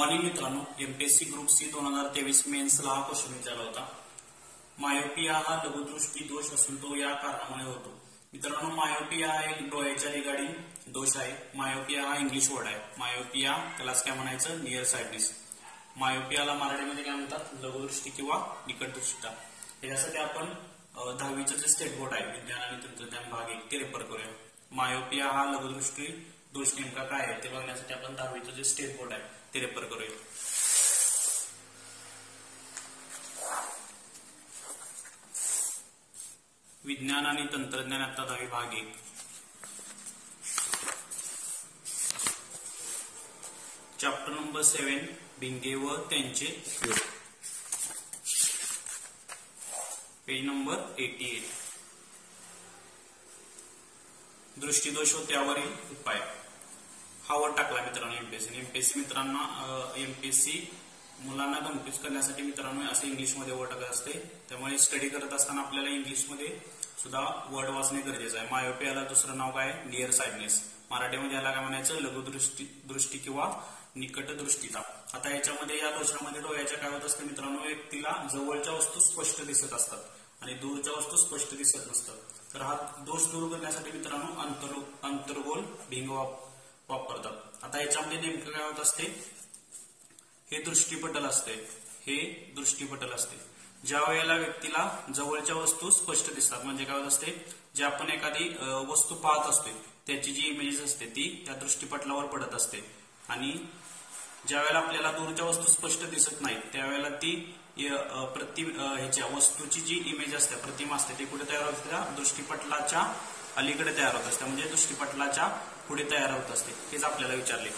Morning मित्रांनो, MPSC group C 2023 मेन्सला हा question विचारला होता। मायोपिया हा लघुदृष्टी दोष असून तो या कारणामुळे होतो। मित्रांनो, मायोपिया हा एक डोळ्याच्या निगडीत दोष आहे। मायोपिया हा इंग्लिश वर्ड आहे। मायोपिया त्यालाच काय म्हणायचं, नियर साइडनेस। मायोपियाला मराठीमध्ये काय म्हणतात, लघुदृष्टी किंवा निकटदृष्टिता। यासाठी आपण 10वीचं जे स्टेट बोर्ड आहे विज्ञान आणि तंत्रज्ञान भाग 1 ते रेफर करूया। मायोपिया हा लघुदृष्टी दोष नेमका काय आहे ते बघण्यासाठी आपण 10वीचं जे स्टेट बोर्ड आहे ते रेफर करूया। विज्ञान आणि तंत्रज्ञान आता 10वी भाग 1 चॅप्टर नंबर 7 भिंगे व त्यांचे उपयोग, पेज नंबर 88। दृष्टिदोष व त्यावरील उपाय हा वर्ड टाकला मित्रांनो एमपीएससी मित्रांनो एमपीएससी मुलांना कन्फ्युज करण्यासाठी मित्रांनो असे इंग्लिश मध्ये वर्ड टाकत असते। त्यामुळे स्टडी करत असताना आपल्याला इंग्लिश मध्ये सुद्धा वर्ड वाचणे गरजेचे आहे। मायोपियाला दुसरं नाव काय, नियर साइडनेस। मराठीमध्ये याला काय म्हणायचं, लघुदृष्टी किंवा निकटदृष्टिता। आता याच्यामध्ये या दोषामध्ये डोळ्याच्या काय होत असते मित्रांनो, व्यक्तीला जवळच्या वस्तू स्पष्ट दिसत असतात आणि दूरच्या वस्तू स्पष्ट दिसत नसतात। तर हा दोष दूर करण्यासाठी मित्रांनो अंतर्गोल भिंग वापरतात। आता याच्यामध्ये नेमकं काय होत असते, हे दृष्टिपटल असते, हे दृष्टिपटल असते। ज्या वेळेला व्यक्तीला जवळच्या वस्तू स्पष्ट दिसतात, म्हणजे काय होत असते, जे आपण एखादी वस्तू पाहत असते त्याची जी इमेज असते ती त्या दृष्टिपटलावर पडत असते, आणि ज्या वेळेला आपल्याला दूरच्या वस्तू स्पष्ट दिसत नाहीत त्यावेळेला ती ह्याच्या वस्तूची जी इमेज असते, प्रतिमा असते, ती कुठे तयार होते, त्या दृष्टिपटलाच्या अलीकडे तयार होत असते, म्हणजे दृष्टिपटलाच्या पुढे तयार होत असते। हेच आपल्याला विचारले।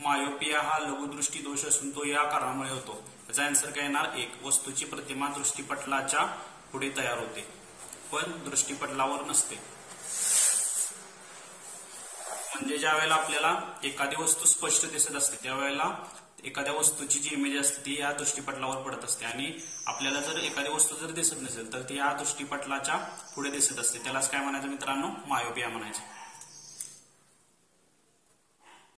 मायोपिया हा लघुदृष्टी दोष असून तो या कारणामुळे होतो। याचा आन्सर काय येणार, 1 वस्तूची प्रतिमा दृष्टिपटलाच्या पुढे तयार होते पण दृष्टिपटलावर नसते। म्हणजे ज्या वेळेला आपल्याला एखादी वस्तू स्पष्ट दिसत असते त्यावेळेला एखाद्या वस्तूची जी इमेज असते ती या दृष्टिपटलावर पडत असते, आणि आपल्याला जर एखादी वस्तू जर दिसत नसेल तर ती या दृष्टिपटलाच्या पुढे दिसत असते। त्यालाच काय म्हणायचं मित्रांनो, मायोपिया म्हणायचं।